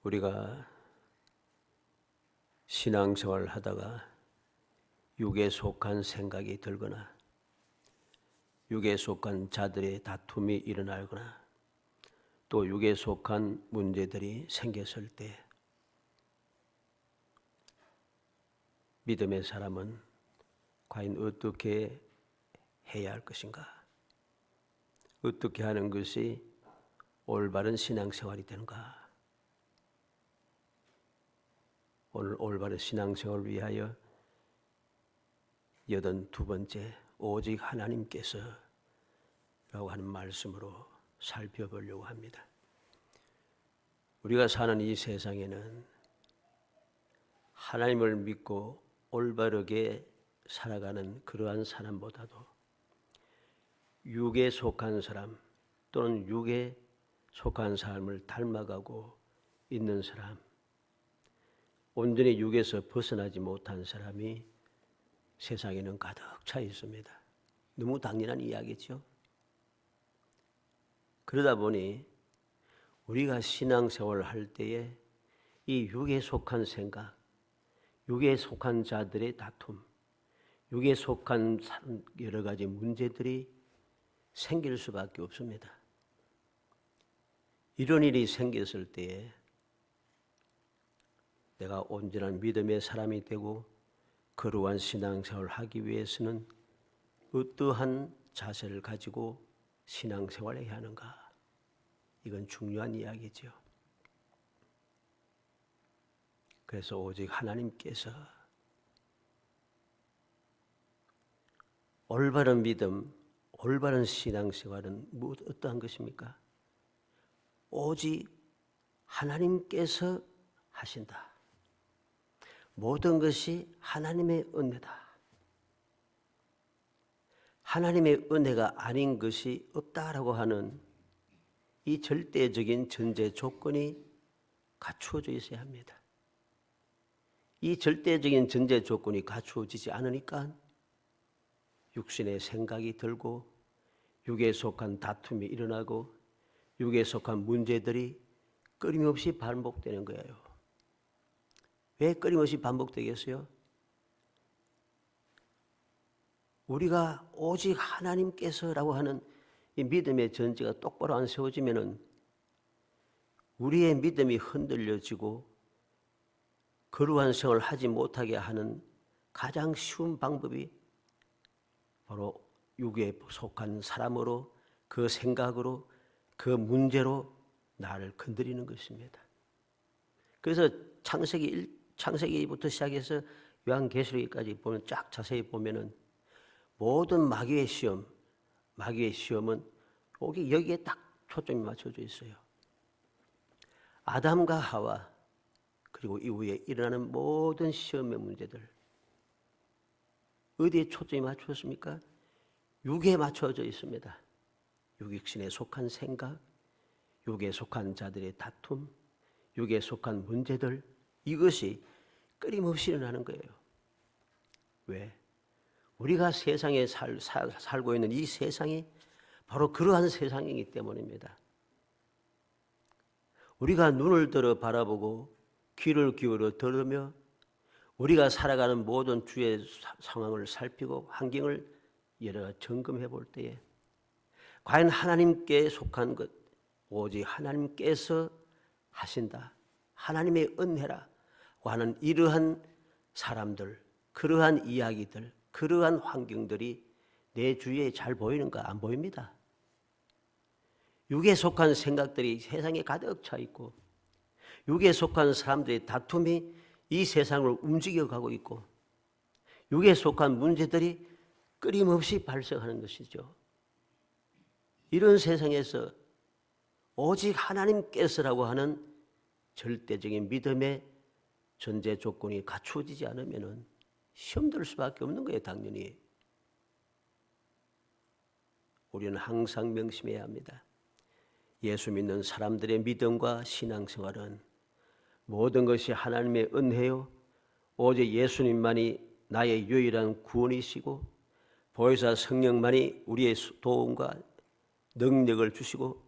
우리가 신앙생활을 하다가 육에 속한 생각이 들거나 육에 속한 자들의 다툼이 일어나거나 또 육에 속한 문제들이 생겼을 때 믿음의 사람은 과연 어떻게 해야 할 것인가? 어떻게 하는 것이 올바른 신앙생활이 되는가? 오늘 올바른 신앙생활을 위하여 82번째 오직 하나님께서 라고 하는 말씀으로 살펴보려고 합니다. 우리가 사는 이 세상에는 하나님을 믿고 올바르게 살아가는 그러한 사람보다도 육에 속한 사람 또는 육에 속한 삶을 닮아가고 있는 사람, 온전히 육에서 벗어나지 못한 사람이 세상에는 가득 차 있습니다. 너무 당연한 이야기죠. 그러다 보니 우리가 신앙생활을 할 때에 이 육에 속한 생각, 육에 속한 자들의 다툼, 육에 속한 여러 가지 문제들이 생길 수밖에 없습니다. 이런 일이 생겼을 때에 내가 온전한 믿음의 사람이 되고 거룩한 신앙생활을 하기 위해서는 어떠한 자세를 가지고 신앙생활을 해야 하는가? 이건 중요한 이야기죠. 그래서 오직 하나님께서 올바른 믿음, 올바른 신앙생활은 어떠한 것입니까? 오직 하나님께서 하신다. 모든 것이 하나님의 은혜다. 하나님의 은혜가 아닌 것이 없다라고 하는 이 절대적인 전제 조건이 갖추어져 있어야 합니다. 이 절대적인 전제 조건이 갖추어지지 않으니까 육신의 생각이 들고 육에 속한 다툼이 일어나고 육에 속한 문제들이 끊임없이 반복되는 거예요. 왜 끊임없이 반복되겠어요? 우리가 오직 하나님께서라고 하는 이 믿음의 전제가 똑바로 안 세워지면은 우리의 믿음이 흔들려지고 거룩한 생활을 하지 못하게 하는 가장 쉬운 방법이 바로 육에 속한 사람으로 그 생각으로 그 문제로 나를 건드리는 것입니다. 그래서 창세기부터 시작해서 요한계시록까지 보면 쫙 자세히 보면은 모든 마귀의 시험은 여기에 딱 초점이 맞춰져 있어요. 아담과 하와 그리고 이후에 일어나는 모든 시험의 문제들 어디에 초점이 맞추었습니까? 육에 맞춰져 있습니다. 육신에 속한 생각, 육에 속한 자들의 다툼, 육에 속한 문제들 이것이 끊임없이 일어나는 거예요. 왜? 우리가 세상에 살고 있는 이 세상이 바로 그러한 세상이기 때문입니다. 우리가 눈을 들어 바라보고 귀를 기울여 들으며 우리가 살아가는 모든 주의 상황을 살피고 환경을 여러 점검해 볼 때에 과연 하나님께 속한 것 오직 하나님께서 하신다. 하나님의 은혜라고 하는 이러한 사람들, 그러한 이야기들, 그러한 환경들이 내 주위에 잘 보이는가? 안 보입니다. 육에 속한 생각들이 세상에 가득 차 있고 육에 속한 사람들의 다툼이 이 세상을 움직여가고 있고 육에 속한 문제들이 끊임없이 발생하는 것이죠. 이런 세상에서 오직 하나님께서라고 하는 절대적인 믿음의 전제 조건이 갖추어지지 않으면 시험 들 수밖에 없는 거예요. 당연히. 우리는 항상 명심해야 합니다. 예수 믿는 사람들의 믿음과 신앙생활은 모든 것이 하나님의 은혜요 오직 예수님만이 나의 유일한 구원이시고 보혜사 성령만이 우리의 도움과 능력을 주시고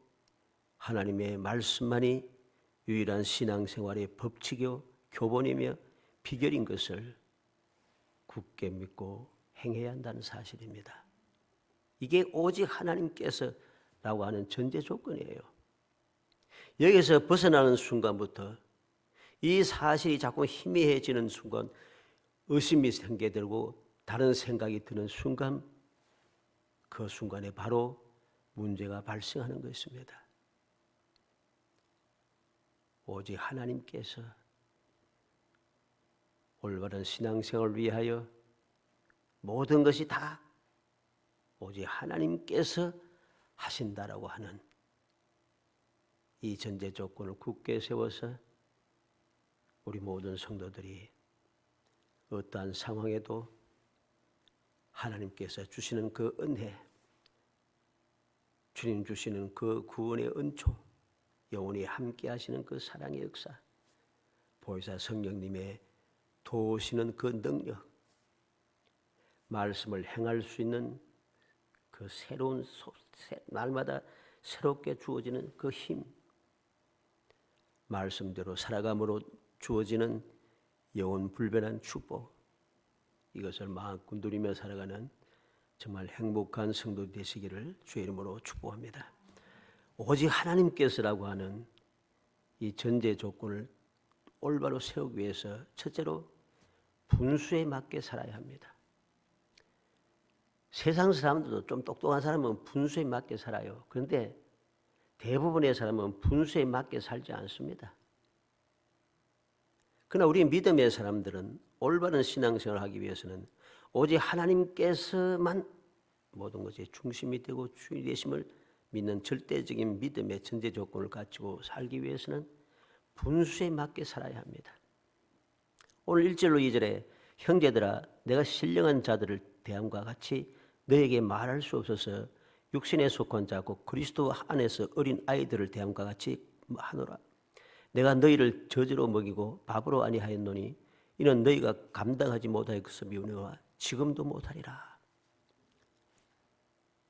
하나님의 말씀만이 유일한 신앙생활의 법칙이요 교본이며 비결인 것을 굳게 믿고 행해야 한다는 사실입니다. 이게 오직 하나님께서라고 하는 전제 조건이에요. 여기서 벗어나는 순간부터 이 사실이 자꾸 희미해지는 순간 의심이 생겨들고 다른 생각이 드는 순간 그 순간에 바로 문제가 발생하는 것입니다. 오직 하나님께서 올바른 신앙생활을 위하여 모든 것이 다 오직 하나님께서 하신다라고 하는 이 전제 조건을 굳게 세워서 우리 모든 성도들이 어떠한 상황에도 하나님께서 주시는 그 은혜, 주님 주시는 그 구원의 은총, 영원히 함께 하시는 그 사랑의 역사, 보혜사 성령님의 도우시는 그 능력, 말씀을 행할 수 있는 그 새로운 날마다 새롭게 주어지는 그 힘, 말씀대로 살아감으로 주어지는 영원 불변한 축복, 이것을 마음껏 누리며 살아가는 정말 행복한 성도 되시기를 주의 이름으로 축복합니다. 오직 하나님께서라고 하는 이 전제 조건을 올바로 세우기 위해서 첫째로 분수에 맞게 살아야 합니다. 세상 사람들도 좀 똑똑한 사람은 분수에 맞게 살아요. 그런데 대부분의 사람은 분수에 맞게 살지 않습니다. 그러나 우리 믿음의 사람들은 올바른 신앙생활을 하기 위해서는 오직 하나님께서만 모든 것의 중심이 되고 주인이 되심을 믿는 절대적인 믿음의 전제 조건을 갖추고 살기 위해서는 분수에 맞게 살아야 합니다. 오늘 1절로 2절에 형제들아 내가 신령한 자들을 대함과 같이 너에게 말할 수 없어서 육신에 속한 자 곧 그리스도 안에서 어린 아이들을 대함과 같이 하노라. 내가 너희를 저주로 먹이고 밥으로 아니하였노니 이는 너희가 감당하지 못하여서 미우노와 지금도 못하리라.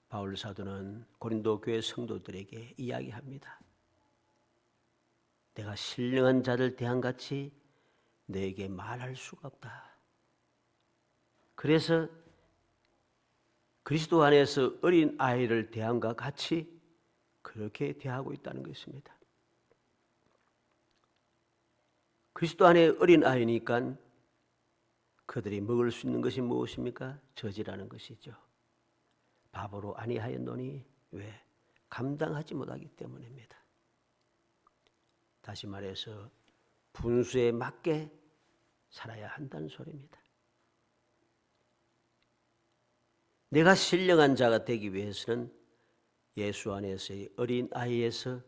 바울 사도는 고린도 교회 성도들에게 이야기합니다. 내가 신령한 자들 대함같이 너에게 말할 수가 없다. 그래서 그리스도 안에서 어린 아이를 대함과 같이 그렇게 대하고 있다는 것입니다. 그리스도 안에 어린 아이니까 그들이 먹을 수 있는 것이 무엇입니까? 젖이라는 것이죠. 밥으로 아니하였노니 왜? 감당하지 못하기 때문입니다. 다시 말해서 분수에 맞게 살아야 한다는 소리입니다. 내가 신령한 자가 되기 위해서는 예수 안에서의 어린 아이에서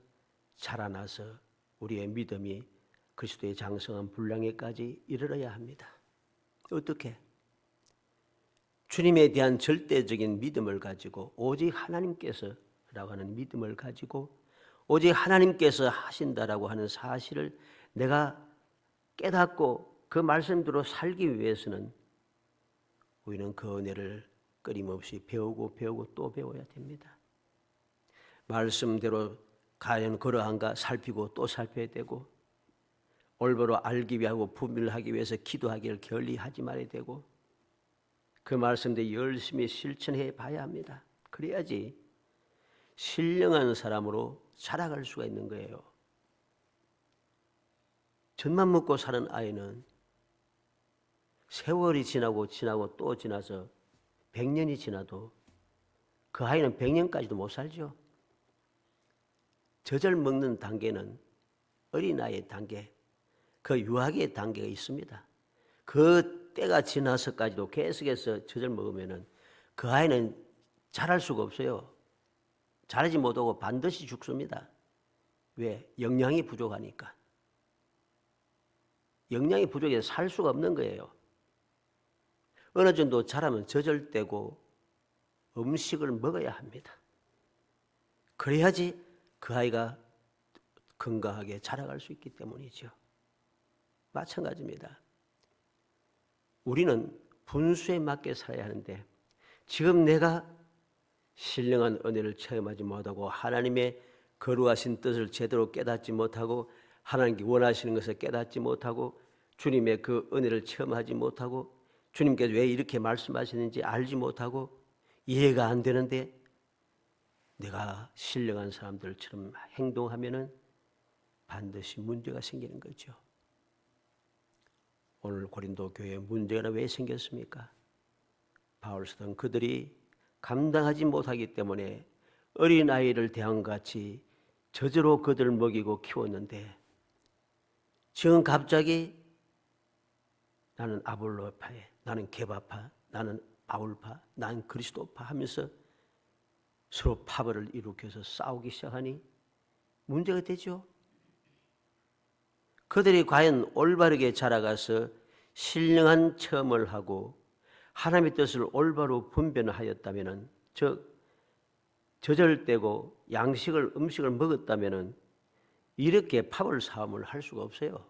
자라나서 우리의 믿음이 그리스도의 장성한 분량에까지 이르러야 합니다. 어떻게? 주님에 대한 절대적인 믿음을 가지고 오직 하나님께서라고 하는 믿음을 가지고 오직 하나님께서 하신다라고 하는 사실을 내가 깨닫고 그 말씀대로 살기 위해서는 우리는 그 은혜를 끊임없이 배우고 또 배워야 됩니다. 말씀대로 과연 그러한가 살피고 또 살펴야 되고 올바로 알기 위하고 분별하기 위해서 기도하기를 게을리하지 말아야 되고 그 말씀대로 열심히 실천해 봐야 합니다. 그래야지 신령한 사람으로 살아갈 수가 있는 거예요. 젖만 먹고 사는 아이는 세월이 지나고 또 지나서 100년이 지나도 그 아이는 100년까지도 못 살죠. 젖을 먹는 단계는 어린아이의 단계, 그 유아기의 단계가 있습니다. 그 때가 지나서까지도 계속해서 젖을 먹으면 그 아이는 자랄 수가 없어요. 자라지 못하고 반드시 죽습니다. 왜? 영양이 부족하니까. 영양이 부족해서 살 수가 없는 거예요. 어느 정도 자라면 젖을 떼고 음식을 먹어야 합니다. 그래야지 그 아이가 건강하게 자라갈 수 있기 때문이죠. 마찬가지입니다. 우리는 분수에 맞게 살아야 하는데 지금 내가 신령한 은혜를 체험하지 못하고 하나님의 거룩하신 뜻을 제대로 깨닫지 못하고 하나님께 원하시는 것을 깨닫지 못하고 주님의 그 은혜를 체험하지 못하고 주님께서 왜 이렇게 말씀하시는지 알지 못하고 이해가 안 되는데 내가 신령한 사람들처럼 행동하면은 반드시 문제가 생기는 거죠. 오늘 고린도 교회에 문제가 왜 생겼습니까? 바울 사도는 그들이 감당하지 못하기 때문에 어린아이를 대함같이 저주로 그들을 먹이고 키웠는데 지금 갑자기 나는 아볼로파에, 나는 게바파, 나는 바울파, 나는 그리스도파 하면서 서로 파벌을 일으켜서 싸우기 시작하니 문제가 되죠. 그들이 과연 올바르게 자라가서 신령한 체험을 하고 하나님의 뜻을 올바로 분별하였다면, 즉 저절되고 음식을 먹었다면 이렇게 파벌 싸움을 할 수가 없어요.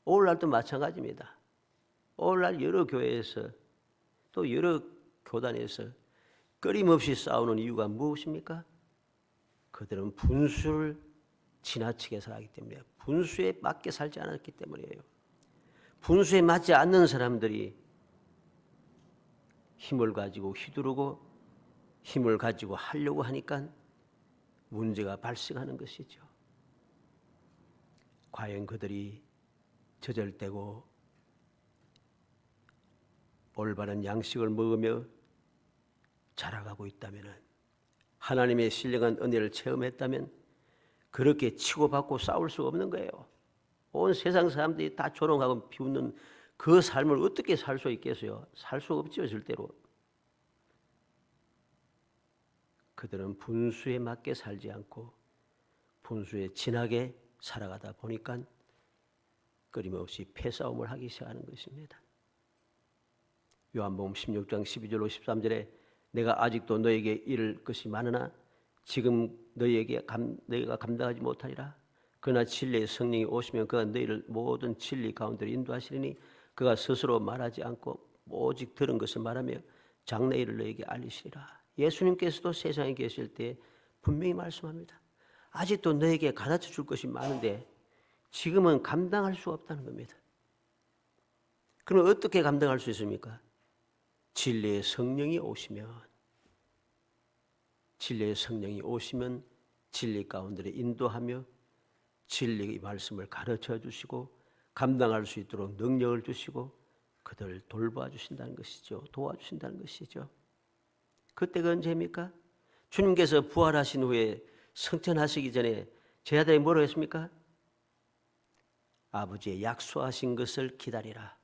오늘날도 마찬가지입니다. 오늘날 여러 교회에서 또 여러 교단에서 끊임없이 싸우는 이유가 무엇입니까? 그들은 분수를 지나치게 살았기 때문이에요. 분수에 맞게 살지 않았기 때문이에요. 분수에 맞지 않는 사람들이 힘을 가지고 휘두르고 힘을 가지고 하려고 하니까 문제가 발생하는 것이죠. 과연 그들이 저절되고 올바른 양식을 먹으며 자라가고 있다면, 하나님의 신령한 은혜를 체험했다면 그렇게 치고받고 싸울 수 없는 거예요. 온 세상 사람들이 다 조롱하고 비웃는 그 삶을 어떻게 살 수 있겠어요? 살 수 없죠, 절대로. 그들은 분수에 맞게 살지 않고 분수에 진하게 살아가다 보니까 끊임없이 패싸움을 하기 시작하는 것입니다. 요한복음 16장 12절로 13절에 내가 아직도 너에게 이를 것이 많으나 지금 너희가 감당하지 못하리라. 그러나 진리의 성령이 오시면 그가 너희를 모든 진리 가운데로 인도하시리니 그가 스스로 말하지 않고 오직 들은 것을 말하며 장래 일을 너희에게 알리시리라. 예수님께서도 세상에 계실 때 분명히 말씀합니다. 아직도 너에게 가르쳐 줄 것이 많은데 지금은 감당할 수 없다는 겁니다. 그럼 어떻게 감당할 수 있습니까? 진리의 성령이 오시면 진리 가운데 인도하며 진리의 말씀을 가르쳐 주시고 감당할 수 있도록 능력을 주시고 그들을 돌봐 주신다는 것이죠. 도와주신다는 것이죠. 그때가 언제입니까? 주님께서 부활하신 후에 승천하시기 전에 제 아들이 뭐라고 했습니까? 아버지의 약속하신 것을 기다리라.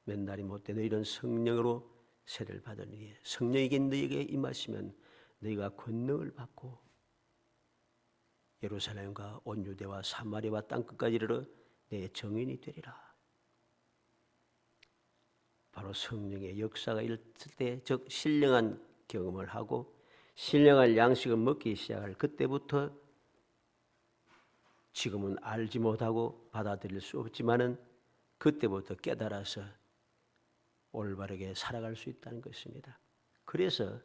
몇 날이 못돼 너희는 성령으로 세례를 받으니 성령에게 너희에게 임하시면 너희가 권능을 받고 예루살렘과 온 유대와 사마리아와 땅끝까지 이르러 내 증인이 되리라. 바로 성령의 역사가 있을 때, 즉 신령한 경험을 하고 신령한 양식을 먹기 시작할 그때부터 지금은 알지 못하고 받아들일 수 없지만은 그때부터 깨달아서 올바르게 살아갈 수 있다는 것입니다. 그래서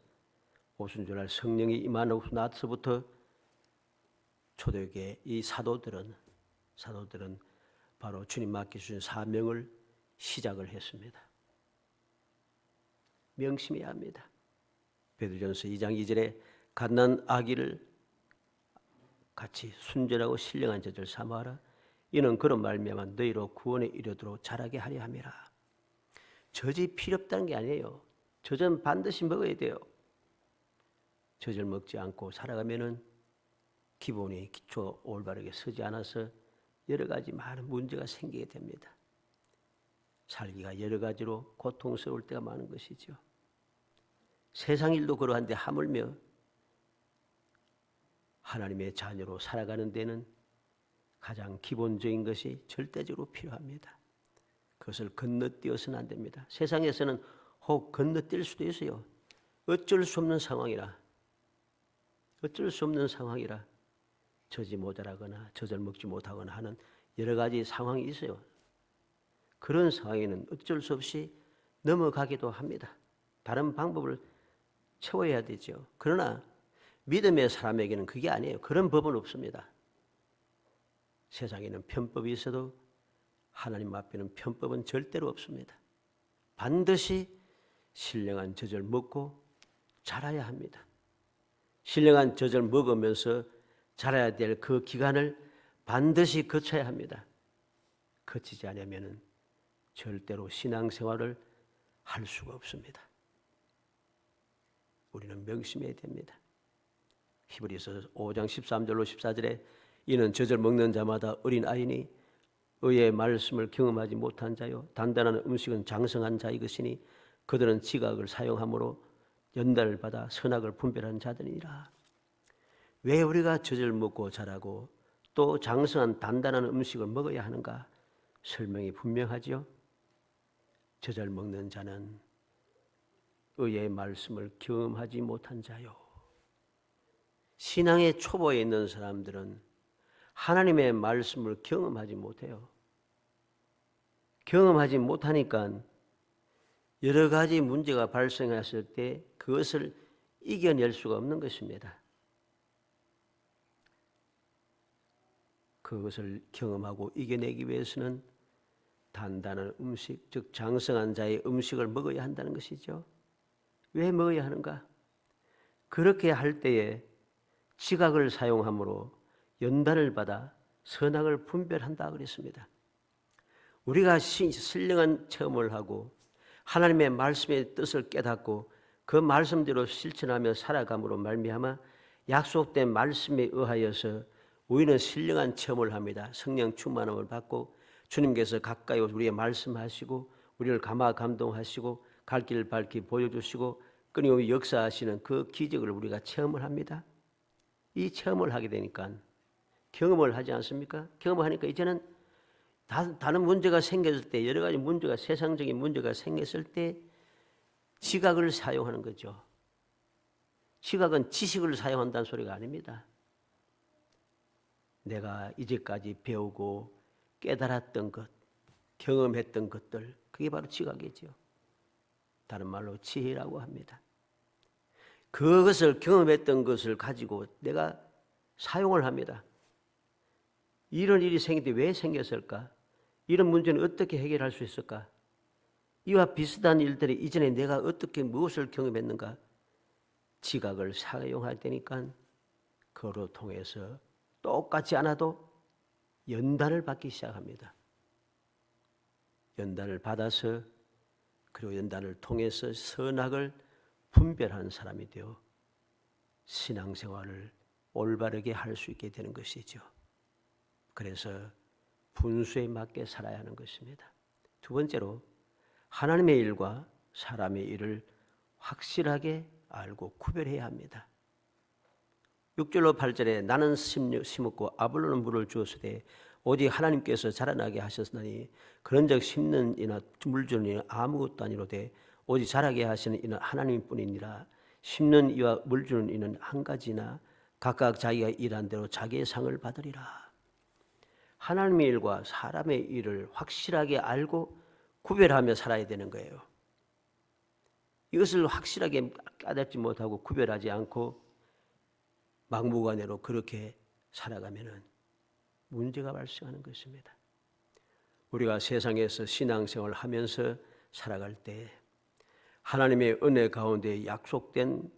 오순절날 성령이 임하고 나서부터 초대교회 이 사도들은 바로 주님 맡기신 사명을 시작을 했습니다. 명심해야 합니다. 베드로전서 2장 2절에 갓난 아기를 같이 순전하고 신령한 젖을 삼아라. 이는 그런 말미암아 너희로 구원에 이르도록 자라게 하려 함이라. 젖이 필요 없다는 게 아니에요. 젖은 반드시 먹어야 돼요. 젖을 먹지 않고 살아가면은 기본이 기초 올바르게 서지 않아서 여러 가지 많은 문제가 생기게 됩니다. 살기가 여러 가지로 고통스러울 때가 많은 것이죠. 세상 일도 그러한데 하물며 하나님의 자녀로 살아가는 데는 가장 기본적인 것이 절대적으로 필요합니다. 그것을 건너뛰어서는 안 됩니다. 세상에서는 혹 건너뛸 수도 있어요. 어쩔 수 없는 상황이라 젖이 모자라거나 젖을 먹지 못하거나 하는 여러 가지 상황이 있어요. 그런 상황에는 어쩔 수 없이 넘어가기도 합니다. 다른 방법을 채워야 되죠. 그러나 믿음의 사람에게는 그게 아니에요. 그런 법은 없습니다. 세상에는 편법이 있어도 하나님 앞에는 편법은 절대로 없습니다. 반드시 신령한 젖을 먹고 자라야 합니다. 신령한 젖을 먹으면서 자라야 될 그 기간을 반드시 거쳐야 합니다. 거치지 않으면 절대로 신앙생활을 할 수가 없습니다. 우리는 명심해야 됩니다. 히브리서 5장 13절로 14절에 이는 젖을 먹는 자마다 어린아이니 의의 말씀을 경험하지 못한 자요 단단한 음식은 장성한 자의 것이니 그들은 지각을 사용함으로 연단을 받아 선악을 분별한 자들이니라. 왜 우리가 젖을 먹고 자라고 또 장성한 단단한 음식을 먹어야 하는가? 설명이 분명하지요. 젖을 먹는 자는 의의 말씀을 경험하지 못한 자요. 신앙의 초보에 있는 사람들은 하나님의 말씀을 경험하지 못해요. 경험하지 못하니까 여러 가지 문제가 발생했을 때 그것을 이겨낼 수가 없는 것입니다. 그것을 경험하고 이겨내기 위해서는 단단한 음식, 즉 장성한 자의 음식을 먹어야 한다는 것이죠. 왜 먹어야 하는가? 그렇게 할 때에 지각을 사용함으로 연단을 받아 선악을 분별한다 그랬습니다. 우리가 신령한 체험을 하고 하나님의 말씀의 뜻을 깨닫고 그 말씀대로 실천하며 살아감으로 말미암아 약속된 말씀에 의하여서 우리는 신령한 체험을 합니다. 성령 충만함을 받고 주님께서 가까이 우리의 말씀하시고 우리를 감화 감동하시고 갈 길을 밝히 보여주시고 끊임없이 역사하시는 그 기적을 우리가 체험을 합니다. 이 체험을 하게 되니까 경험을 하지 않습니까? 경험을 하니까 이제는 다른 문제가 생겼을 때 여러 가지 문제가 세상적인 문제가 생겼을 때 지각을 사용하는 거죠. 지각은 지식을 사용한다는 소리가 아닙니다. 내가 이제까지 배우고 깨달았던 것, 경험했던 것들, 그게 바로 지각이죠. 다른 말로 지혜라고 합니다. 그것을 경험했던 것을 가지고 내가 사용을 합니다. 이런 일이 생길 때 왜 생겼을까? 이런 문제는 어떻게 해결할 수 있을까? 이와 비슷한 일들이 이전에 내가 어떻게 무엇을 경험했는가? 지각을 사용할 때니까 그로 통해서 똑같지 않아도 연단을 받기 시작합니다. 연단을 받아서 그리고 연단을 통해서 선악을 분별하는 사람이 되어 신앙생활을 올바르게 할 수 있게 되는 것이죠. 그래서 분수에 맞게 살아야 하는 것입니다. 두 번째로 하나님의 일과 사람의 일을 확실하게 알고 구별해야 합니다. 6절로 8절에 나는 심었고 아볼로는 물을 주었으되 오직 하나님께서 자라나게 하셨으니 그런즉 심는 이나 물 주는 이는 아무것도 아니로되 오직 자라게 하시는 이는 하나님뿐이니라. 심는 이와 물 주는 이는 한 가지나 각각 자기가 일한 대로 자기의 상을 받으리라. 하나님의 일과 사람의 일을 확실하게 알고 구별하며 살아야 되는 거예요. 이것을 확실하게 깨닫지 못하고 구별하지 않고 막무가내로 그렇게 살아가면 문제가 발생하는 것입니다. 우리가 세상에서 신앙생활을 하면서 살아갈 때 하나님의 은혜 가운데 약속된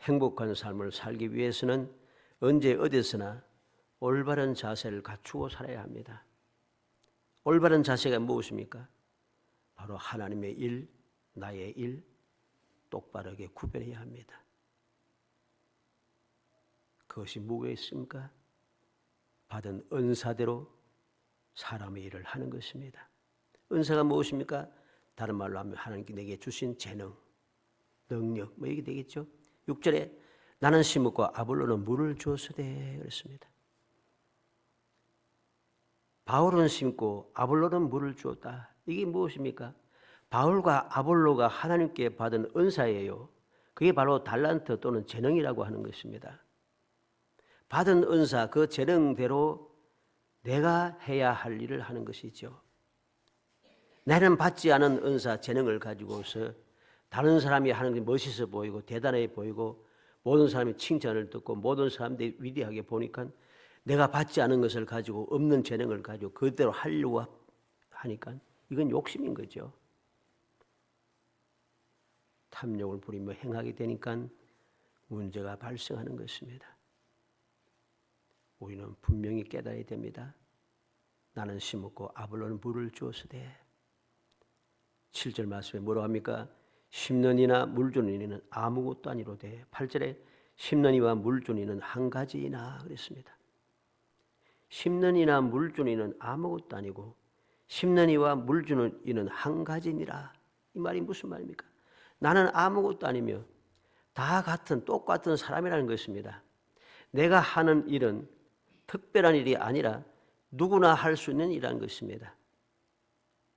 행복한 삶을 살기 위해서는 언제 어디서나 올바른 자세를 갖추고 살아야 합니다. 올바른 자세가 무엇입니까? 바로 하나님의 일, 나의 일, 똑바르게 구별해야 합니다. 그것이 뭐가 있습니까? 받은 은사대로 사람의 일을 하는 것입니다. 은사가 무엇입니까? 다른 말로 하면 하나님께 내게 주신 재능, 능력 뭐 이게 되겠죠. 6절에 나는 심었고 아볼로는 물을 주었으되 그랬습니다. 바울은 심고 아볼로는 물을 주었다. 이게 무엇입니까? 바울과 아볼로가 하나님께 받은 은사예요. 그게 바로 달란트 또는 재능이라고 하는 것입니다. 받은 은사, 그 재능대로 내가 해야 할 일을 하는 것이죠. 나는 받지 않은 은사, 재능을 가지고서 다른 사람이 하는 게 멋있어 보이고 대단해 보이고 모든 사람이 칭찬을 듣고 모든 사람들이 위대하게 보니까 내가 받지 않은 것을 가지고 없는 재능을 가지고 그대로 하려고 하니까 이건 욕심인 거죠. 탐욕을 부리며 행하게 되니까 문제가 발생하는 것입니다. 우리는 분명히 깨달아야 됩니다. 나는 심었고 아볼로는 물을 주었으되 7절 말씀에 뭐라고 합니까? 심는 이나 물 주는 이는 아무것도 아니로되 8절에 심는 이와 물 주는 이는 한 가지이나 그랬습니다. 심는 이나 물 주는 이는 아무것도 아니고 심는 이와 물 주는 이는 한 가지니라. 이 말이 무슨 말입니까? 나는 아무것도 아니며 다 같은 똑같은 사람이라는 것입니다. 내가 하는 일은 특별한 일이 아니라 누구나 할 수 있는 일이라는 것입니다.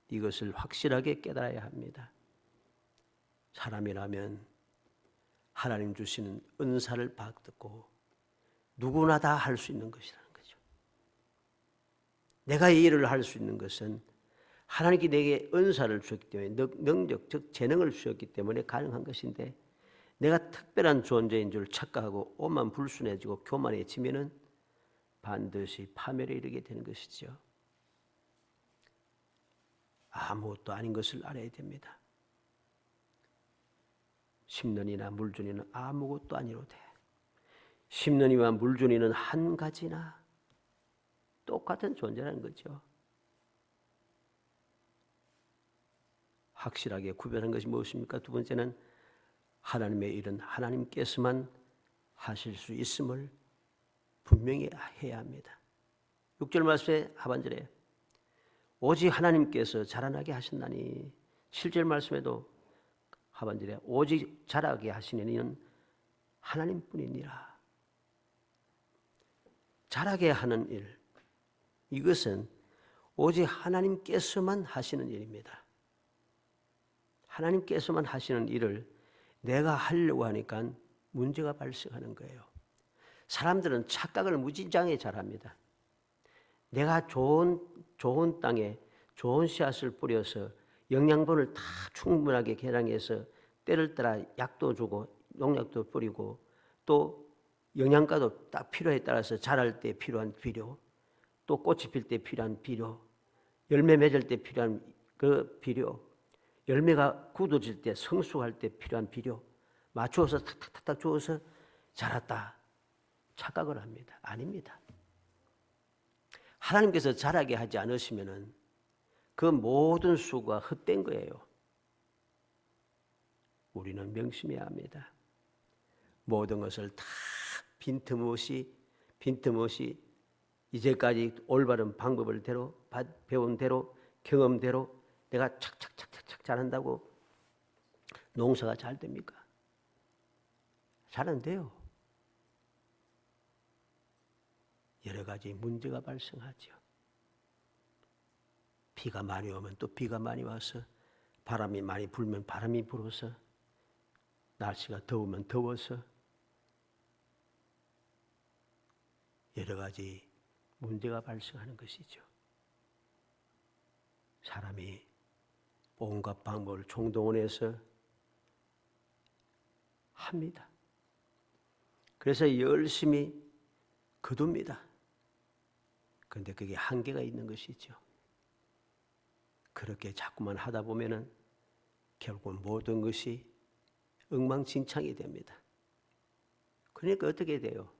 이것을 확실하게 깨달아야 합니다. 사람이라면 하나님 주시는 은사를 받고 누구나 다 할 수 있는 것이라는 거죠. 내가 이 일을 할 수 있는 것은 하나님께 내게 은사를 주셨기 때문에 능력, 즉 재능을 주셨기 때문에 가능한 것인데 내가 특별한 존재인 줄 착각하고 오만 불순해지고 교만해지면은 반드시 파멸에 이르게 되는 것이죠. 아무것도 아닌 것을 알아야 됩니다. 심는 이나 물 주는 이는 아무것도 아니로되 심는 이와 물 주는 이는 한 가지나 똑같은 존재라는 거죠. 확실하게 구별한 것이 무엇입니까? 두 번째는 하나님의 일은 하나님께서만 하실 수 있음을 분명히 해야 합니다. 6절 말씀의 하반절에 오직 하나님께서 자라나게 하신다니 7절 말씀에도 하반절에 오직 자라게 하시는 이는 하나님뿐이니라. 자라게 하는 일, 이것은 오직 하나님께서만 하시는 일입니다. 하나님께서만 하시는 일을 내가 하려고 하니까 문제가 발생하는 거예요. 사람들은 착각을 무진장에 잘합니다. 내가 좋은 땅에 좋은 씨앗을 뿌려서 영양분을 다 충분하게 개량해서 때를 따라 약도 주고 농약도 뿌리고 또 영양가도 딱 필요에 따라서 자랄 때 필요한 비료, 또 꽃이 필 때 필요한 비료, 열매 맺을 때 필요한 그 비료, 열매가 굳어질 때 성숙할 때 필요한 비료 맞추어서 탁탁탁탁 주어서 자랐다 착각을 합니다. 아닙니다. 하나님께서 자라게 하지 않으시면은 그 모든 수고가 헛된 거예요. 우리는 명심해야 합니다. 모든 것을 다 빈틈없이 이제까지 올바른 방법을 대로 배운 대로 경험대로 내가 착착착착 잘한다고 농사가 잘 됩니까? 잘 안 돼요. 여러 가지 문제가 발생하죠. 비가 많이 오면 또 비가 많이 와서 바람이 많이 불면 바람이 불어서 날씨가 더우면 더워서 여러 가지 문제가 발생하는 것이죠. 사람이 온갖 방법을 총동원해서 합니다. 그래서 열심히 거둡니다. 그런데 그게 한계가 있는 것이죠. 그렇게 자꾸만 하다 보면은 결국 모든 것이 엉망진창이 됩니다. 그러니까 어떻게 돼요?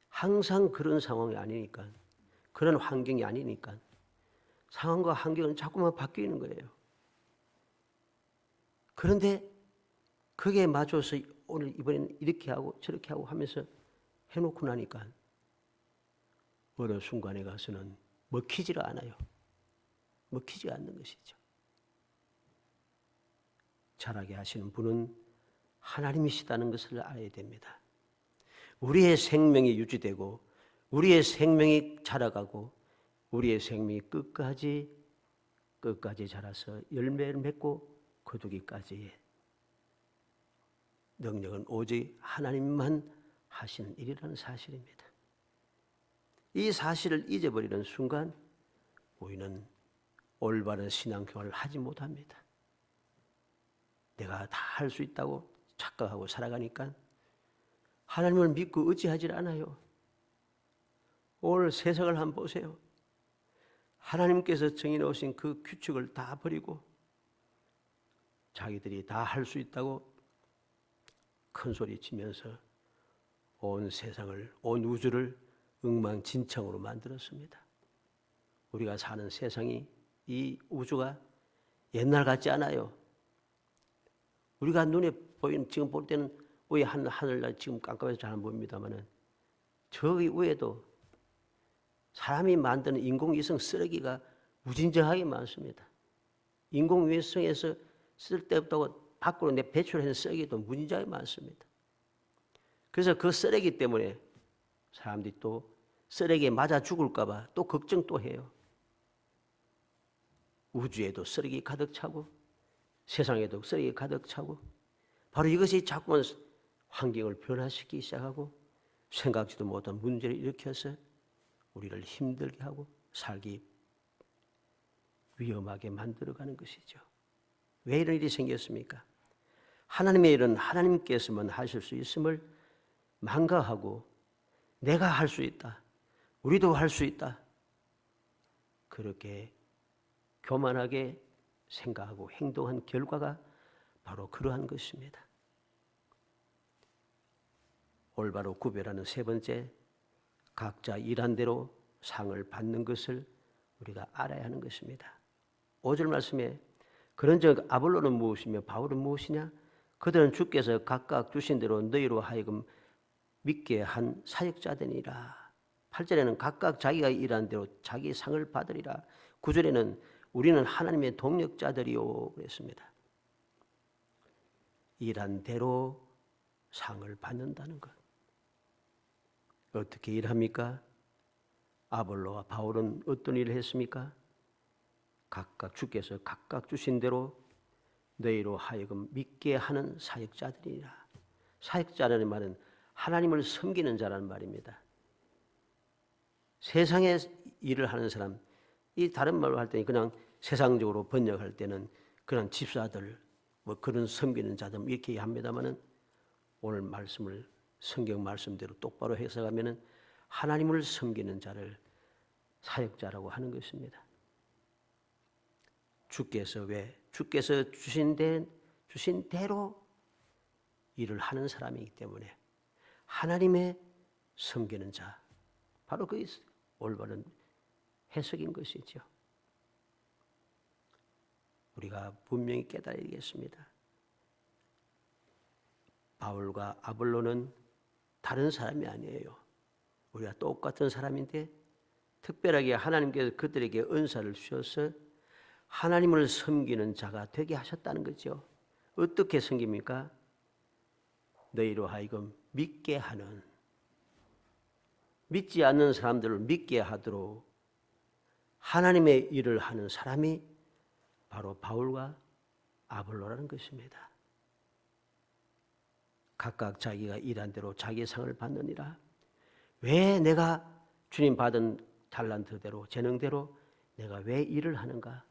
항상 그런 상황이 아니니까, 그런 환경이 아니니까 상황과 환경은 자꾸만 바뀌는 거예요. 그런데 그게 맞춰서 오늘 이번에는 이렇게 하고 저렇게 하고 하면서 해놓고 나니까 어느 순간에 가서는 먹히지가 않아요. 먹히지 않는 것이죠. 자라게 하시는 분은 하나님이시다는 것을 알아야 됩니다. 우리의 생명이 유지되고 우리의 생명이 자라가고 우리의 생명이 끝까지 자라서 열매를 맺고 거두기까지의 능력은 오직 하나님만 하시는 일이라는 사실입니다. 이 사실을 잊어버리는 순간 우리는 올바른 신앙생활을 하지 못합니다. 내가 다 할 수 있다고 착각하고 살아가니까 하나님을 믿고 의지하지 않아요. 오늘 세상을 한번 보세요. 하나님께서 정해놓으신 그 규칙을 다 버리고 자기들이 다 할 수 있다고 큰 소리 치면서 온 세상을, 온 우주를 엉망진창으로 만들었습니다. 우리가 사는 세상이, 이 우주가 옛날 같지 않아요. 우리가 눈에 보이는, 지금 볼 때는 위에 하늘날 지금 깜깜해서 잘 안 보입니다만은 저기 위에도 사람이 만드는 인공위성 쓰레기가 무진장하게 많습니다. 인공위성에서 쓸데없다고 밖으로 배출하는 쓰레기도 무진장하게 많습니다. 그래서 그 쓰레기 때문에 사람들이 또 쓰레기에 맞아 죽을까 봐 또 걱정 또 해요. 우주에도 쓰레기 가득 차고 세상에도 쓰레기 가득 차고 바로 이것이 자꾸만 환경을 변화시키기 시작하고 생각지도 못한 문제를 일으켜서 우리를 힘들게 하고 살기 위험하게 만들어가는 것이죠. 왜 이런 일이 생겼습니까? 하나님의 일은 하나님께서만 하실 수 있음을 망각하고 내가 할 수 있다, 우리도 할 수 있다, 그렇게 교만하게 생각하고 행동한 결과가 바로 그러한 것입니다. 올바로 구별하는 세 번째, 각자 일한 대로 상을 받는 것을 우리가 알아야 하는 것입니다. 5절 말씀에 그런즉 아볼로는 무엇이며 바울은 무엇이냐? 그들은 주께서 각각 주신 대로 너희로 하여금 믿게 한 사역자되니라. 8절에는 각각 자기가 일한 대로 자기 상을 받으리라. 9절에는 우리는 하나님의 동력자들이요 그랬습니다. 일한 대로 상을 받는다는 것. 어떻게 일합니까? 아볼로와 바울은 어떤 일을 했습니까? 각각 주께서 각각 주신 대로 너희로 하여금 믿게 하는 사역자들이라. 사역자라는 말은 하나님을 섬기는 자라는 말입니다. 세상에 일을 하는 사람, 이 다른 말로 할 때는 그냥 세상적으로 번역할 때는 그냥 집사들, 뭐 그런 섬기는 자들 이렇게 합니다만은 오늘 말씀을 성경 말씀대로 똑바로 해석하면은 하나님을 섬기는 자를 사역자라고 하는 것입니다. 주께서 주신 대로 일을 하는 사람이기 때문에 하나님의 섬기는 자, 바로 그게 올바른 해석인 것이죠. 우리가 분명히 깨달아야겠습니다. 바울과 아볼로는 다른 사람이 아니에요. 우리가 똑같은 사람인데 특별하게 하나님께서 그들에게 은사를 주셔서 하나님을 섬기는 자가 되게 하셨다는 거죠. 어떻게 섬깁니까? 너희로 하여금 믿게 하는, 믿지 않는 사람들을 믿게 하도록 하나님의 일을 하는 사람이 바로 바울과 아볼로라는 것입니다. 각각 자기가 일한 대로 자기의 상을 받느니라. 왜 내가 주님 받은 달란트대로 재능대로 내가 왜 일을 하는가?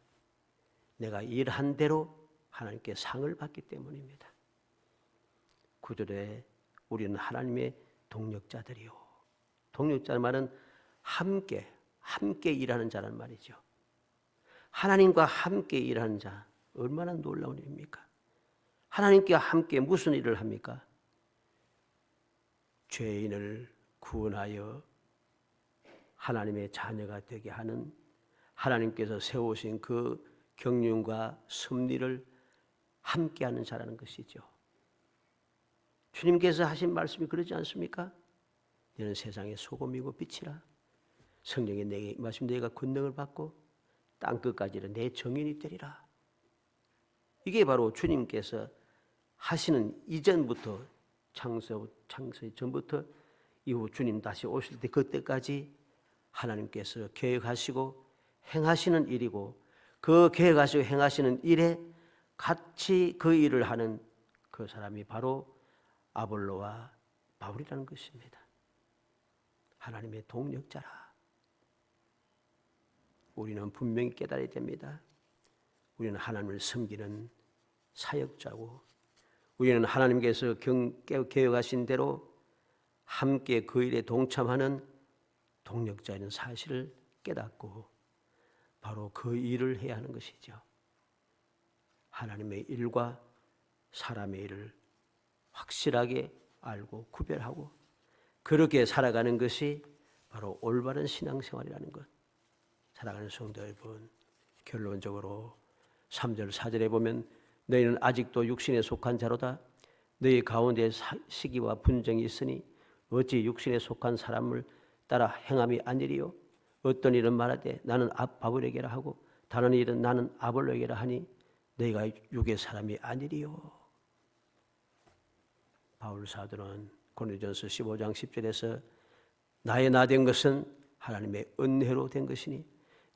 내가 일한 대로 하나님께 상을 받기 때문입니다. 9절에 우리는 하나님의 동력자들이요. 동력자는 말은 함께 일하는 자란 말이죠. 하나님과 함께 일하는 자, 얼마나 놀라운 일입니까? 하나님과 함께 무슨 일을 합니까? 죄인을 구원하여 하나님의 자녀가 되게 하는 하나님께서 세우신 그 경륜과 섭리를 함께하는 자라는 것이죠. 주님께서 하신 말씀이 그러지 않습니까? 너는 세상의 소금이고 빛이라. 성령이 내게 임하시면 너희가 권능을 받고 땅끝까지는 내 정인이 되리라. 이게 바로 주님께서 하시는 이전부터 창세 전부터 이후 주님 다시 오실 때 그때까지 하나님께서 계획하시고 행하시는 일이고 그 계획하시고 행하시는 일에 같이 그 일을 하는 그 사람이 바로 아볼로와 바울이라는 것입니다. 하나님의 동력자라. 우리는 분명히 깨달아야 됩니다. 우리는 하나님을 섬기는 사역자고 우리는 하나님께서 계획하신 대로 함께 그 일에 동참하는 동력자인 사실을 깨닫고 바로 그 일을 해야 하는 것이죠. 하나님의 일과 사람의 일을 확실하게 알고 구별하고 그렇게 살아가는 것이 바로 올바른 신앙생활이라는 것. 사랑하는 성도 여러분, 결론적으로 3절 4절에 보면 너희는 아직도 육신에 속한 자로다. 너희 가운데 시기와 분쟁이 있으니 어찌 육신에 속한 사람을 따라 행함이 아니리요. 어떤 일은 말하되 나는 바울에게라 하고 다른 일은 나는 아볼로에게라 하니 너희가 육의 사람이 아니리요. 바울 사도는 고린도전서 15장 10절에서 나의 나 된 것은 하나님의 은혜로 된 것이니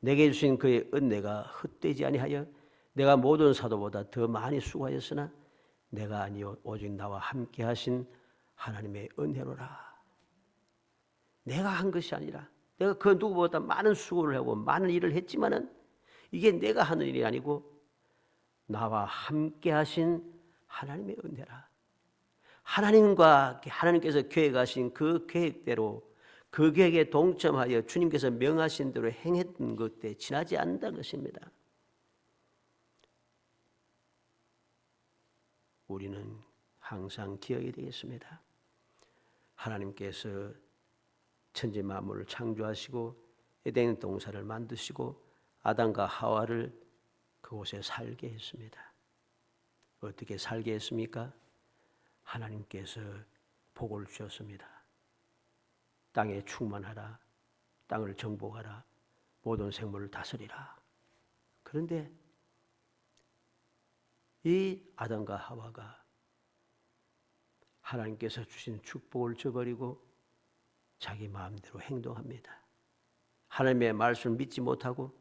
내게 주신 그의 은혜가 헛되지 아니하여 내가 모든 사도보다 더 많이 수고하였으나 내가 아니요 오직 나와 함께 하신 하나님의 은혜로라. 내가 한 것이 아니라 내가 그 누구보다 많은 수고를 하고 많은 일을 했지만은 이게 내가 하는 일이 아니고 나와 함께 하신 하나님의 은혜라. 하나님께서 계획하신 그 계획대로 그 계획에 동참하여 주님께서 명하신 대로 행했던 것에 지나지 않는다는 것입니다. 우리는 항상 기억해야 되겠습니다. 하나님께서 천지 만물을 창조하시고 에덴 동산을 만드시고 아담과 하와를 그곳에 살게 했습니다. 어떻게 살게 했습니까? 하나님께서 복을 주셨습니다. 땅에 충만하라, 땅을 정복하라, 모든 생물을 다스리라. 그런데 이 아담과 하와가 하나님께서 주신 축복을 저버리고 자기 마음대로 행동합니다. 하나님의 말씀을 믿지 못하고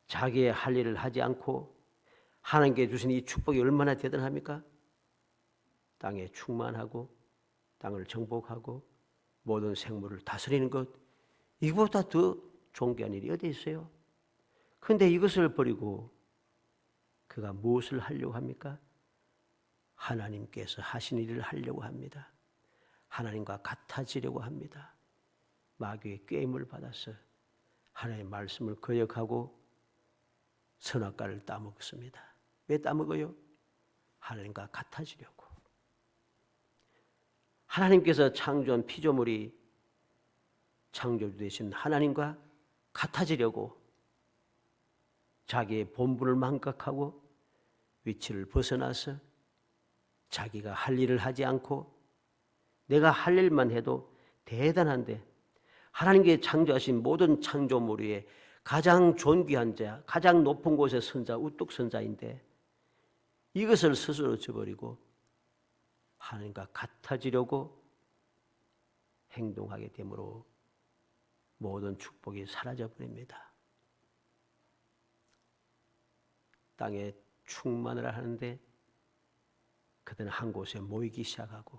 자기의 할 일을 하지 않고 하나님께 주신 이 축복이 얼마나 대단합니까? 땅에 충만하고 땅을 정복하고 모든 생물을 다스리는 것, 이보다 더 존귀한 일이 어디 있어요? 그런데 이것을 버리고 그가 무엇을 하려고 합니까? 하나님께서 하신 일을 하려고 합니다. 하나님과 같아지려고 합니다. 마귀의 꾀임을 받아서 하나님의 말씀을 거역하고 선악과를 따먹습니다. 왜 따먹어요? 하나님과 같아지려고. 하나님께서 창조한 피조물이 창조주 되신 하나님과 같아지려고 자기의 본분을 망각하고 위치를 벗어나서 자기가 할 일을 하지 않고 내가 할 일만 해도 대단한데 하나님께 창조하신 모든 창조물 위에 가장 존귀한 자, 가장 높은 곳에 선 자, 우뚝 선 자인데 이것을 스스로 저버리고 하나님과 같아지려고 행동하게 되므로 모든 축복이 사라져 버립니다. 땅에 충만을 하는데 그들은 한 곳에 모이기 시작하고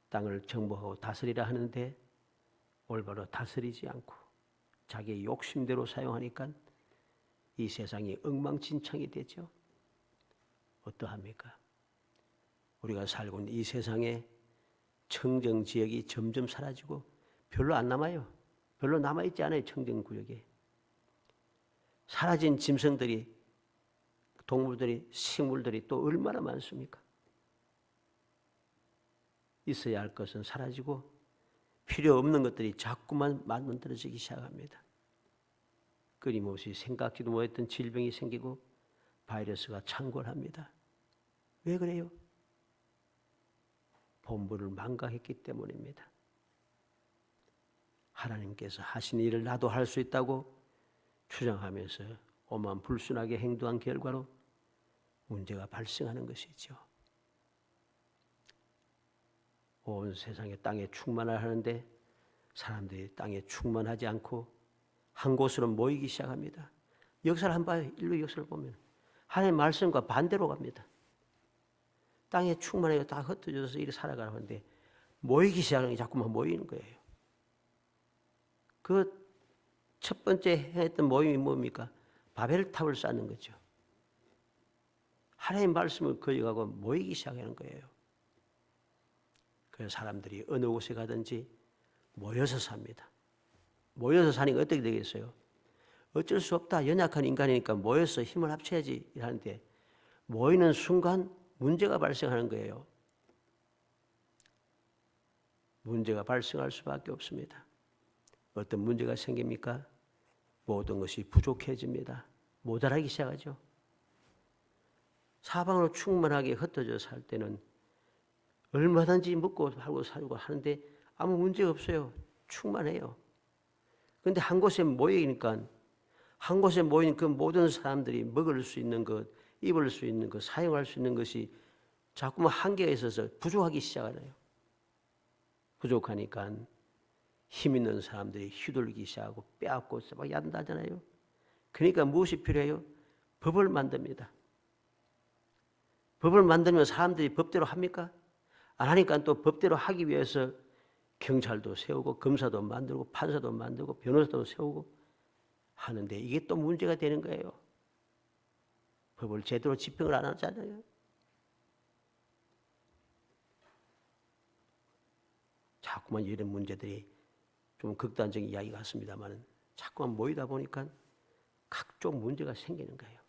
땅을 정복하고 다스리라 하는데 올바로 다스리지 않고 자기의 욕심대로 사용하니까 이 세상이 엉망진창이 되죠. 어떠합니까? 우리가 살고 있는 이 세상에 청정지역이 점점 사라지고 별로 안 남아요. 별로 남아있지 않아요. 청정구역에. 사라진 짐승들이, 동물들이, 식물들이 또 얼마나 많습니까? 있어야 할 것은 사라지고 필요 없는 것들이 자꾸만 만들어지기 시작합니다. 끊임없이 생각지도 못했던 질병이 생기고 바이러스가 창궐합니다. 왜 그래요? 본분을 망각했기 때문입니다. 하나님께서 하신 일을 나도 할 수 있다고 주장하면서 오만 불순하게 행동한 결과로 문제가 발생하는 것이죠. 온 세상에 땅에 충만을 하는데 사람들이 땅에 충만하지 않고 한 곳으로 모이기 시작합니다. 역사를 한번 봐요. 인류 역사를 보면 하나님의 말씀과 반대로 갑니다. 땅에 충만하게 다 흩어져서 이렇게 살아가는데 모이기 시작하는 게 자꾸만 모이는 거예요. 그 첫 번째 했던 모임이 뭡니까? 바벨탑을 쌓는 거죠. 하나님의 말씀을 거역하고 모이기 시작하는 거예요. 그래서 사람들이 어느 곳에 가든지 모여서 삽니다. 모여서 사니까 어떻게 되겠어요? 어쩔 수 없다. 연약한 인간이니까 모여서 힘을 합쳐야지 하는데 모이는 순간 문제가 발생하는 거예요. 문제가 발생할 수밖에 없습니다. 어떤 문제가 생깁니까? 모든 것이 부족해집니다. 모자라기 시작하죠. 사방으로 충만하게 흩어져 살 때는 얼마든지 먹고 살고 살고 하는데 아무 문제가 없어요. 충만해요. 그런데 한 곳에 모이니까 한 곳에 모인 그 모든 사람들이 먹을 수 있는 것, 입을 수 있는 것, 사용할 수 있는 것이 자꾸만 한계가 있어서 부족하기 시작하네요. 부족하니까 힘 있는 사람들이 휘둘기 시작하고 빼앗고 막 얀다잖아요. 그러니까 무엇이 필요해요? 법을 만듭니다. 법을 만들면 사람들이 법대로 합니까? 안 하니까 또 법대로 하기 위해서 경찰도 세우고 검사도 만들고 판사도 만들고 변호사도 세우고 하는데 이게 또 문제가 되는 거예요. 법을 제대로 집행을 안 하잖아요. 자꾸만 이런 문제들이 좀 극단적인 이야기 같습니다만 자꾸만 모이다 보니까 각종 문제가 생기는 거예요.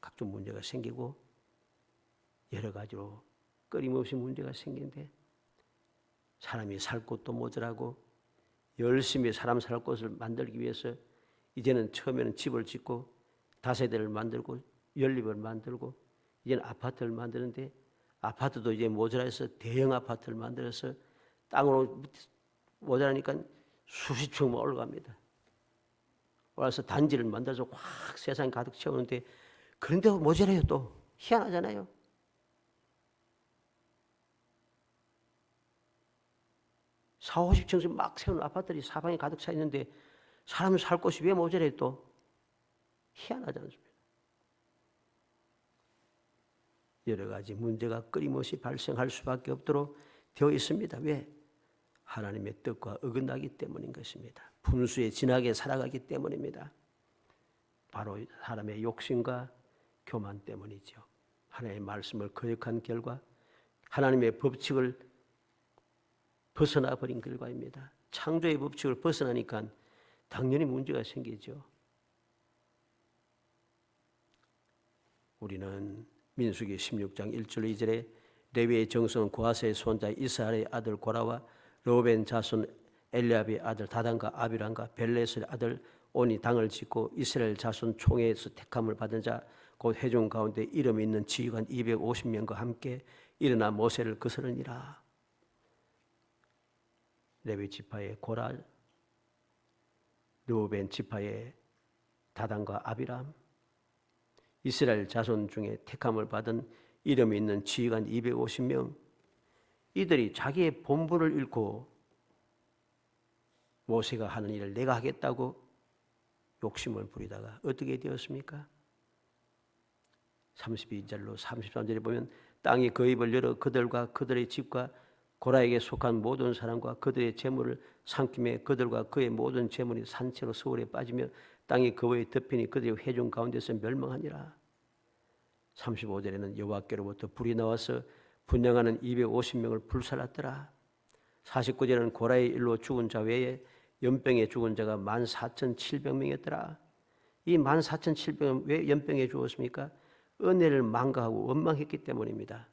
각종 문제가 생기고 여러 가지로 끊임없이 문제가 생기는데 사람이 살 곳도 모자라고 열심히 사람 살 곳을 만들기 위해서 이제는 처음에는 집을 짓고 다세대를 만들고 연립을 만들고 이제는 아파트를 만드는데 아파트도 이제 모자라서 대형 아파트를 만들어서 땅으로 모자라니까 수십 층만 올라갑니다. 올라서 단지를 만들어서 확 세상에 가득 채우는데 그런데도 모자라요. 또 희한하잖아요. 사, 50층씩 막 세우는 아파트들이 사방에 가득 차 있는데 사람 살 곳이 왜 모자라요? 또 희한하지 않습니까? 여러 가지 문제가 끊임없이 발생할 수밖에 없도록 되어 있습니다. 왜? 하나님의 뜻과 어긋나기 때문인 것입니다. 분수에 지나게 살아가기 때문입니다. 바로 사람의 욕심과 교만 때문이죠. 하나님의 말씀을 거역한 결과 하나님의 법칙을 벗어나 버린 결과입니다. 창조의 법칙을 벗어나니까 당연히 문제가 생기죠. 우리는 민수기 16장 1절 2절에 레위의 정손 고하스의 손자 이스라엘의 아들 고라와 르우벤 자손 엘리압의 아들 다단과 아비람과 벨레스의 아들 온이 당을 짓고 이스라엘 자손 총회에서 택함을 받은 자 곧 회중 가운데 이름 있는 지휘관 250명과 함께 일어나 모세를 거스르니라. 레위 지파의 고라, 르우벤 지파의 다단과 아비람, 이스라엘 자손 중에 택함을 받은 이름이 있는 지휘관 250명, 이들이 자기의 본분을 잃고 모세가 하는 일을 내가 하겠다고 욕심을 부리다가 어떻게 되었습니까? 32절로 33절에 보면 땅이 그 입을 열어 그들과 그들의 집과 고라에게 속한 모든 사람과 그들의 재물을 삼킴에 그들과 그의 모든 재물이 산채로 서울에 빠지며 땅이 그의 덮이니 그들의 회중 가운데서 멸망하니라. 35절에는 여호와께로부터 불이 나와서 분향하는 250명을 불살랐더라. 49절에는 고라의 일로 죽은 자 외에 연병에 죽은 자가 14,700명이었더라. 이 14,700명 왜 연병에 죽었습니까? 은혜를 망각하고 원망했기 때문입니다.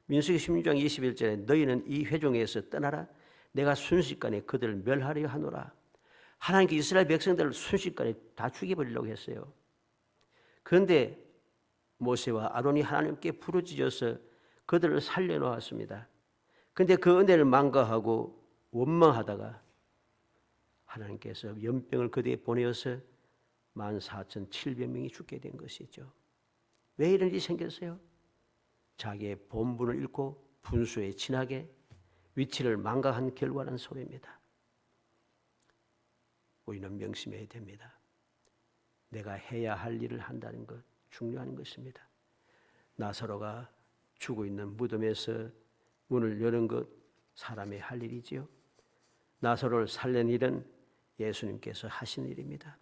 민수기 16장 21절에 너희는 이 회중에서 떠나라. 내가 순식간에 그들을 멸하려 하노라. 하나님께 이스라엘 백성들을 순식간에 다 죽여버리려고 했어요. 그런데 모세와 아론이 하나님께 부르짖어서 그들을 살려놓았습니다. 그런데 그 은혜를 망각하고 원망하다가 하나님께서 연병을 그들에게 보내어서 14,700명이 죽게 된 것이죠. 왜 이런 일이 생겼어요? 자기의 본분을 잃고 분수에 지나게 위치를 망각한 결과라는 소리입니다. 우리는 명심해야 됩니다. 내가 해야 할 일을 한다는 것 중요한 것입니다. 나사로가 죽어 있는 무덤에서 문을 여는 것 사람의 할 일이지요. 나사로를 살린 일은 예수님께서 하신 일입니다.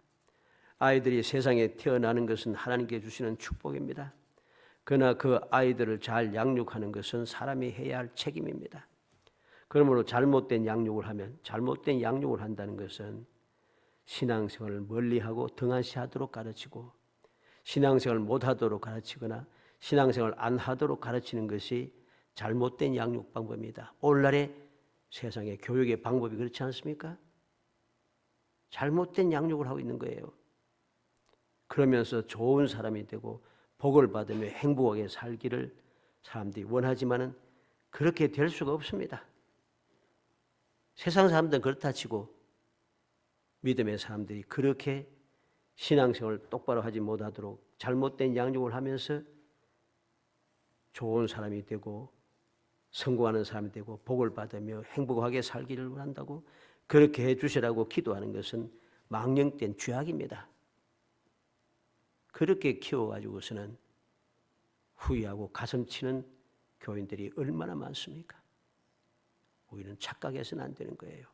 아이들이 세상에 태어나는 것은 하나님께 주시는 축복입니다. 그러나 그 아이들을 잘 양육하는 것은 사람이 해야 할 책임입니다. 그러므로 잘못된 양육을 하면, 잘못된 양육을 한다는 것은 신앙생활을 멀리하고 등한시하도록 가르치고 신앙생활을 못하도록 가르치거나 신앙생활을 안 하도록 가르치는 것이 잘못된 양육 방법입니다. 오늘날의 세상의 교육의 방법이 그렇지 않습니까? 잘못된 양육을 하고 있는 거예요. 그러면서 좋은 사람이 되고 복을 받으며 행복하게 살기를 사람들이 원하지만은 그렇게 될 수가 없습니다. 세상 사람들은 그렇다 치고 믿음의 사람들이 그렇게 신앙생활을 똑바로 하지 못하도록 잘못된 양육을 하면서 좋은 사람이 되고 성공하는 사람이 되고 복을 받으며 행복하게 살기를 원한다고 그렇게 해주시라고 기도하는 것은 망령된 죄악입니다. 그렇게 키워가지고서는 후회하고 가슴치는 교인들이 얼마나 많습니까? 우리는 착각해서는 안 되는 거예요.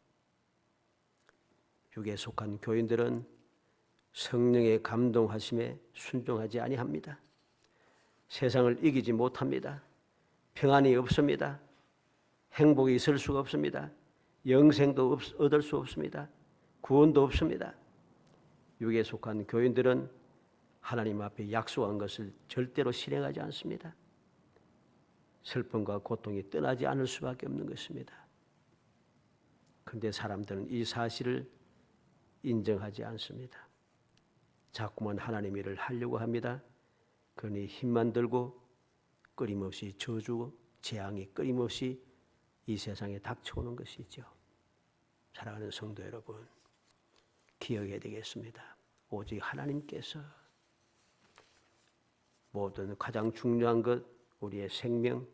육에 속한 교인들은 성령의 감동하심에 순종하지 아니합니다. 세상을 이기지 못합니다. 평안이 없습니다. 행복이 있을 수가 없습니다. 영생도 얻을 수 없습니다. 구원도 없습니다. 육에 속한 교인들은 하나님 앞에 약속한 것을 절대로 실행하지 않습니다. 슬픔과 고통이 떠나지 않을 수밖에 없는 것입니다. 그런데 사람들은 이 사실을 인정하지 않습니다. 자꾸만 하나님 일을 하려고 합니다. 그러니 힘만 들고 끊임없이 저주고 재앙이 끊임없이 이 세상에 닥쳐오는 것이죠. 사랑하는 성도 여러분, 기억해야 되겠습니다. 오직 하나님께서 모든 가장 중요한 것, 우리의 생명,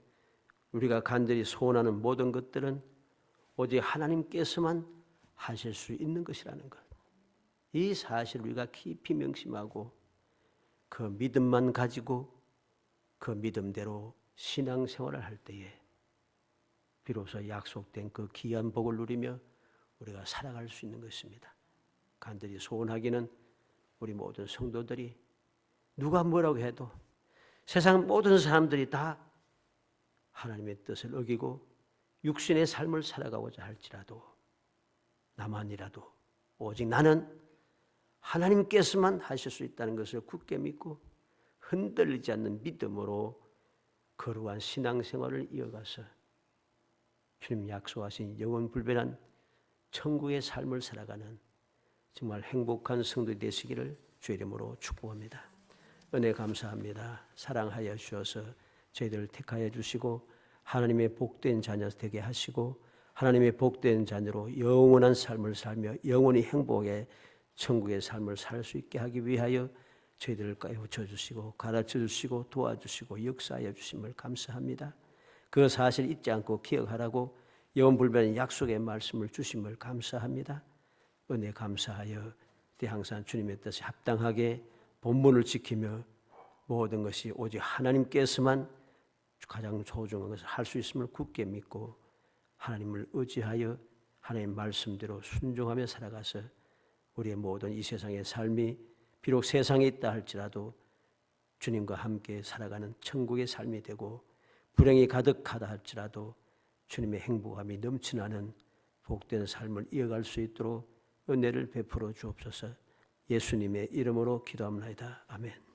우리가 간절히 소원하는 모든 것들은 오직 하나님께서만 하실 수 있는 것이라는 것. 이 사실을 우리가 깊이 명심하고 그 믿음만 가지고 그 믿음대로 신앙생활을 할 때에 비로소 약속된 그 귀한 복을 누리며 우리가 살아갈 수 있는 것입니다. 간절히 소원하기는 우리 모든 성도들이 누가 뭐라고 해도 세상 모든 사람들이 다 하나님의 뜻을 어기고 육신의 삶을 살아가고자 할지라도 나만이라도 오직 나는 하나님께서만 하실 수 있다는 것을 굳게 믿고 흔들리지 않는 믿음으로 거룩한 신앙생활을 이어가서 주님 약속하신 영원불변한 천국의 삶을 살아가는 정말 행복한 성도들이 되시기를 주의 이름으로 축복합니다. 은혜 감사합니다. 사랑하여 주셔서 저희들을 택하여 주시고 하나님의 복된 자녀 되게 하시고 하나님의 복된 자녀로 영원한 삶을 살며 영원히 행복하게 천국의 삶을 살 수 있게 하기 위하여 저희들을 깨우쳐 주시고 가르쳐 주시고 도와주시고 역사하여 주심을 감사합니다. 그 사실 잊지 않고 기억하라고 영원불변의 약속의 말씀을 주심을 감사합니다. 은혜 감사하여 항상 주님의 뜻에 합당하게 본분을 지키며 모든 것이 오직 하나님께서만 가장 소중한 것을 할 수 있음을 굳게 믿고 하나님을 의지하여 하나님의 말씀대로 순종하며 살아가서 우리의 모든 이 세상의 삶이 비록 세상에 있다 할지라도 주님과 함께 살아가는 천국의 삶이 되고 불행이 가득하다 할지라도 주님의 행복함이 넘쳐나는 복된 삶을 이어갈 수 있도록 은혜를 베풀어 주옵소서. 예수님의 이름으로 기도합니다. 아멘.